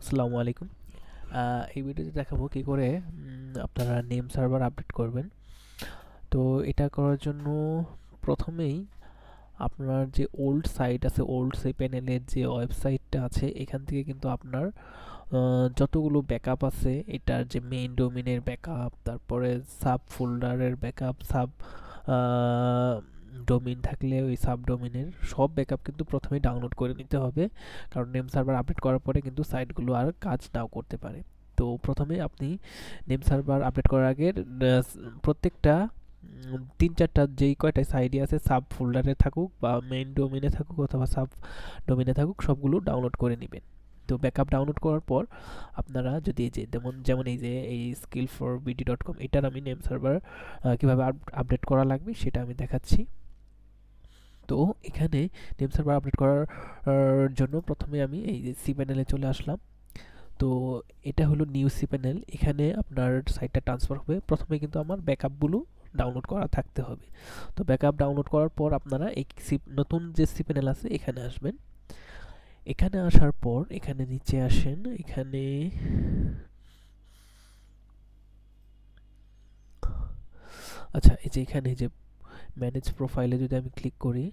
আসসালামু আলাইকুম। এই ভিডিওতে দেখাবো কি করে আপনারা নেম সার্ভার আপডেট করবেন। তো এটা করার জন্য প্রথমেই আপনার যে ওল্ড সাইট আছে, ওল্ড সেই প্যানেলের যে ওয়েবসাইটটা আছে, এখান থেকে কিন্তু আপনার যতগুলো ব্যাকআপ আছে, এটার যে মেইন ডোমেনের ব্যাকআপ, তারপরে সাব ফোল্ডারের ব্যাকআপ, সাব ডোমেইন থাকলে ওই সাব ডোমেইনের সব ব্যাকআপ কিন্তু প্রথমেই ডাউনলোড করে নিতে হবে, কারণ নেম সার্ভার আপডেট করার পরে কিন্তু সাইটগুলো আর কাজ নাও করতে পারে। তো প্রথমে আপনি নেম সার্ভার আপডেট করার আগে প্রত্যেকটা ৩-৪টা যেই কয়টা সাইডে আছে, সাব ফোল্ডারে থাকুক বা মেইন ডোমেইনে থাকুক অথবা সাব ডোমেইনে থাকুক, সবগুলো ডাউনলোড করে নেবেন। তো ব্যাকআপ ডাউনলোড করার পর আপনারা যদি এই যে যেমন এই যে এই skill4bd.com, এটার আমি নেম সার্ভার কীভাবে আপডেট করা লাগবে সেটা আমি দেখাচ্ছি। তো এখানে নেম সার্ভার আপডেট করার জন্য প্রথমে আমি এই যে সি প্যানেলে চলে আসলাম। তো এটা হলো নিউ সি প্যানেল, এখানে আপনার সাইটটা ট্রান্সফার হবে। প্রথমে কিন্তু আমার ব্যাকআপগুলো ডাউনলোড করা থাকতে হবে। তো ব্যাকআপ ডাউনলোড করার পর আপনারা এই নতুন যে সি প্যানেল আছে এখানে আসবেন। এখানে আসার পর এখানে নিচে আসেন, এখানে আচ্ছা এই যে এখানে যে ম্যানেজ প্রোফাইলে যদি আমি ক্লিক করি,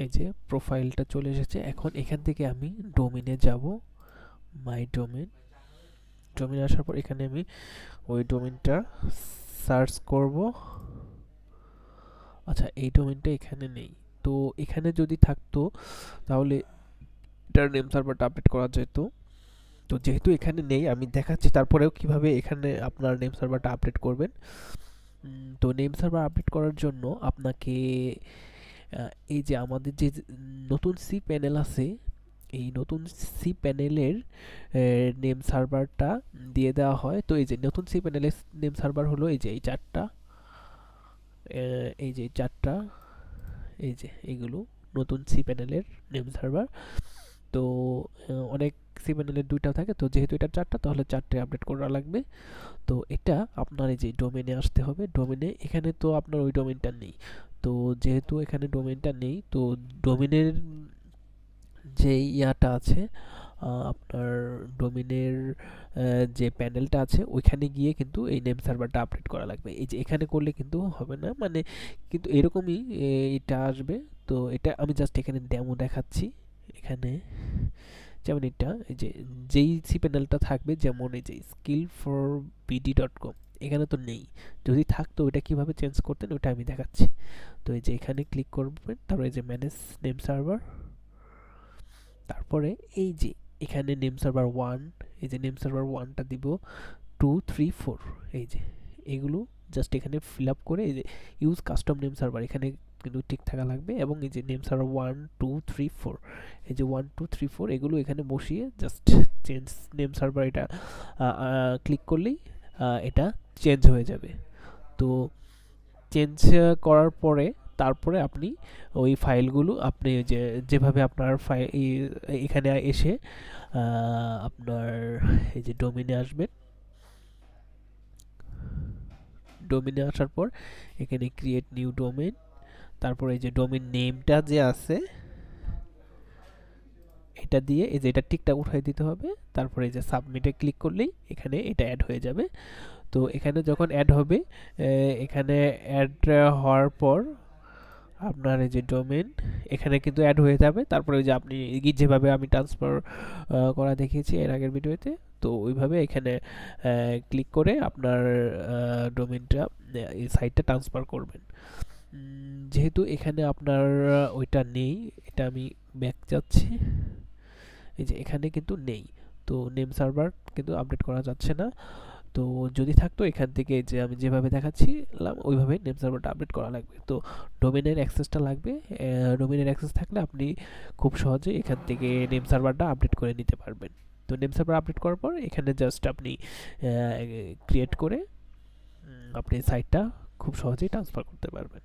এই যে প্রোফাইলটা চলে এসেছে। এখন এখান থেকে আমি ডোমেনে যাব, মাই ডোমেন। ডোমেনে আসার পর এখানে আমি ওই ডোমেনটা সার্চ করব। আচ্ছা এই ডোমেনটা এখানে নেই, তো এখানে যদি থাকতো তাহলে এটার নেম সার্ভারটা আপডেট করা যেত। তো যেহেতু এখানে নেই, আমি দেখাচ্ছি তারপরেও কিভাবে এখানে আপনার নেম সার্ভারটা আপডেট করবেন। তো নেম সার্ভার আপডেট করার জন্য আপনাকে এই যে আমাদের যে নতুন সি প্যানেল আছে, এই নতুন সি প্যানেলের নেম সার্ভারটা দিয়ে দেওয়া হয়। তো এই যে নতুন সি প্যানেলের নেম সার্ভার হলো এই যে এই চারটা, এই যে চারটা, এই যে এইগুলো নতুন সি প্যানেলের নেম সার্ভার। তো অনেক সি প্যানেলের দুইটা থাকে, তো যেহেতু এটা চারটা তাহলে চারটে আপডেট করা লাগবে। তো এটা আপনার এই যে ডোমেনে আসতে হবে। ডোমেনে এখানে তো আপনার ওই ডোমেনটা নেই, তো যেহেতু এখানে ডোমেনটা নেই, তো ডোমেনের যে ইয়াটা আছে, আপনার ডোমেনের যে প্যানেলটা আছে ওইখানে গিয়ে কিন্তু এই নেম সার্ভারটা আপডেট করা লাগবে। এই যে এখানে করলে কিন্তু হবে না, মানে কিন্তু এরকমই এটা আসবে। তো এটা আমি জাস্ট এখানে ডেমো দেখাচ্ছি। এখানে যেমন এটা এই যে যেই সি প্যানেলটা থাকবে, যেমন এই যে skill4bd.com, এখানে তো নেই। যদি থাকতো ওইটা কিভাবে চেঞ্জ করতেন ওইটা আমি দেখাচ্ছি। তো এই যে এখানে ক্লিক করবেন, তারপর এই যে ম্যানেজ নেম সার্ভার, তারপরে এই যে এখানে নেম সার্ভার 1, এই যে নেম সার্ভার 1টা দিব, 2, 3, 4, এই যে এগুলো জাস্ট এখানে ফিল আপ করে এই যে ইউজ কাস্টম নেম সার্ভার এখানে কিন্তু ঠিক থাকা লাগবে, এবং এই যে নেম সার্ভার 1, 2, 3, 4, এই যে 1, 2, 3, 4 এগুলো এখানে বসিয়ে জাস্ট চেঞ্জ নেম সার্ভার এটা ক্লিক করলেই এটা চেঞ্জ হয়ে যাবে। তো চেঞ্জ করার পরে তারপরে আপনি ওই ফাইলগুলো আপনি যে যেভাবে আপনার ফাইল এখানে এসে আপনার এই যে ডোমেনে আসবেন। ডোমেনে আসার পর এখানে ক্রিয়েট নিউ ডোমেন, তারপর এই যে ডোমেন নেমটা যে আছে এটা দিয়ে এই যে এটা টিকটা উঠাই দিতে হবে। তারপরে এই যে সাবমিটে ক্লিক করলেই এখানে এটা অ্যাড হয়ে যাবে। তো এখানে যখন অ্যাড হবে, এখানে অ্যাড হওয়ার পর আপনার এই যে ডোমেন এখানে কিন্তু অ্যাড হয়ে যাবে। তারপরে ওই যে আপনি যেভাবে আমি ট্রান্সফার করা দেখিয়েছি এর আগের ভিডিওতে, তো ওইভাবে এখানে ক্লিক করে আপনার ডোমেনটা এই সাইটটা ট্রান্সফার করবেন। যেহেতু এখানে আপনার ওইটা নেই, এটা আমি ব্যাক যাচ্ছি, এই যে এখানে কিন্তু নেই, তো নেম সার্ভার কিন্তু আপডেট করা যাচ্ছে না। তো যদি থাকতো এখান থেকে যে আমি যেভাবে দেখাচ্ছিলাম ওইভাবে নেম সার্ভারটা আপডেট করা লাগবে। তো ডোমেনের অ্যাক্সেসটা লাগবে। ডোমেনের অ্যাক্সেস থাকলে আপনি খুব সহজে এখান থেকে নেম সার্ভারটা আপডেট করে নিতে পারবেন। তো নেম সার্ভার আপডেট করার পর এখানে জাস্ট আপনি ক্রিয়েট করে আপনি সাইটটা খুব সহজেই ট্রান্সফার করতে পারবেন।